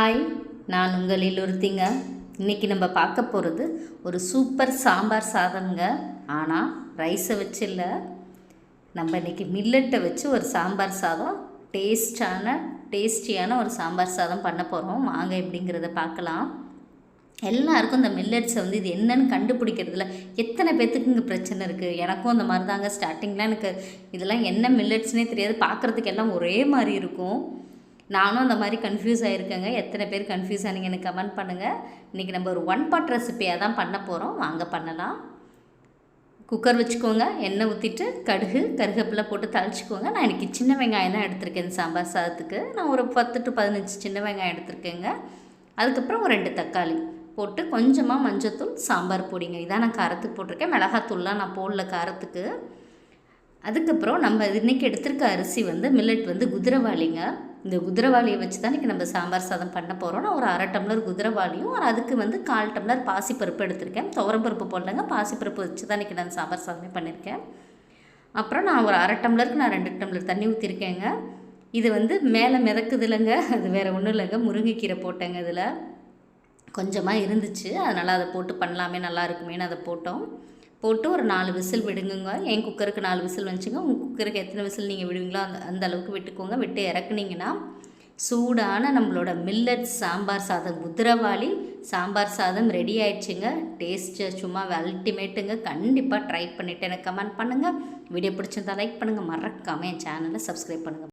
Hi, நான் உங்களில் ஒருத்திங்க. இன்றைக்கி நம்ம பார்க்க போகிறது ஒரு சூப்பர் சாம்பார் சாதம்ங்க. ஆனால் ரைஸை வச்சு இல்லை, நம்ம இன்றைக்கி மில்லட்டை வச்சு ஒரு சாம்பார் சாதம், டேஸ்டியான ஒரு சாம்பார் சாதம் பண்ண போகிறோம். வாங்க எப்படிங்கிறத பார்க்கலாம். எல்லாருக்கும் இந்த மில்லட்ஸை இது என்னன்னு கண்டுபிடிக்கிறதுல எத்தனை பேர்த்துக்கு இங்கே பிரச்சனை இருக்குது. எனக்கும் அந்த மாதிரி தாங்க. ஸ்டார்டிங்கில் எனக்கு இதெல்லாம் என்ன மில்லட்ஸ்னே தெரியாது. பார்க்குறதுக்கு எல்லாம் ஒரே மாதிரி இருக்கும். நானும் அந்த மாதிரி கன்ஃபியூஸ் ஆகிருக்கேங்க. எத்தனை பேர் கன்ஃபியூஸ் ஆனீங்க எனக்கு கமெண்ட் பண்ணுங்கள். இன்றைக்கி நம்ம ஒரு 1 பாட் ரெசிப்பியாக தான் பண்ண போகிறோம். வாங்க பண்ணலாம். குக்கர் வச்சுக்கோங்க. எண்ணெய் ஊற்றிட்டு கருவேப்பிலை போட்டு தாளிச்சிக்கோங்க. நான் இன்றைக்கி சின்ன வெங்காயம் தான் எடுத்திருக்கேன். சாம்பார் சாதத்துக்கு நான் ஒரு 10 to 15 சின்ன வெங்காயம் எடுத்திருக்கேங்க. அதுக்கப்புறம் ஒரு 2 தக்காளி போட்டு கொஞ்சமாக மஞ்சத்தூள், சாம்பார் பொடிங்க. இதான் நான் காரத்துக்கு போட்டிருக்கேன். மிளகாத்தூள்லாம் நான் போடல காரத்துக்கு. அதுக்கப்புறம் நம்ம இன்றைக்கி எடுத்திருக்க அரிசி மில்லட் குதிரைவாளிங்க. இந்த குதிரைவாளியை வச்சு தான் இன்றைக்கி நம்ம சாம்பார் சாதம் பண்ண போகிறோம். நான் ஒரு 1/2 டம்ளர் குதிரைவாளியும் அதுக்கு 1/4 டம்ளர் பாசிப்பருப்பு எடுத்திருக்கேன். துவரம்பருப்பு போடலங்க, பாசிப்பருப்பு வச்சு தான் இன்றைக்கி நான் சாம்பார் சாதமே பண்ணியிருக்கேன். அப்புறம் நான் ஒரு 1/2 டம்ளருக்கு நான் 2 டம்ளர் தண்ணி ஊற்றிருக்கேங்க. இது மேலே மிதக்குது இல்லைங்க, அது வேறு ஒன்றும் இல்லைங்க. முருங்கைக்கீரை போட்டேங்க. இதில் கொஞ்சமாக இருந்துச்சு, அதனால் அதை போட்டு பண்ணலாமே நல்லா இருக்குமேன்னு அதை போட்டு ஒரு 4 விசில் விடுங்குங்க. என் குக்கருக்கு 4 விசில் வந்துச்சுங்க. உங்கள் குக்கருக்கு எத்தனை விசில் நீங்கள் விடுவீங்களோ அந்த அளவுக்கு விட்டுக்கோங்க. விட்டு இறக்குனீங்கன்னா சூடான நம்மளோட மில்லட் சாம்பார் சாதம், குதிரைவாளி சாம்பார் சாதம் ரெடி ஆயிடுச்சுங்க. டேஸ்ட்டு சும்மா அல்டிமேட்டுங்க. கண்டிப்பாக ட்ரை பண்ணிவிட்டு எனக்கு கமெண்ட் பண்ணுங்கள். வீடியோ பிடிச்சிருந்தா லைக் பண்ணுங்கள். மறக்காமல் என் சேனலை சப்ஸ்கிரைப் பண்ணுங்கள்.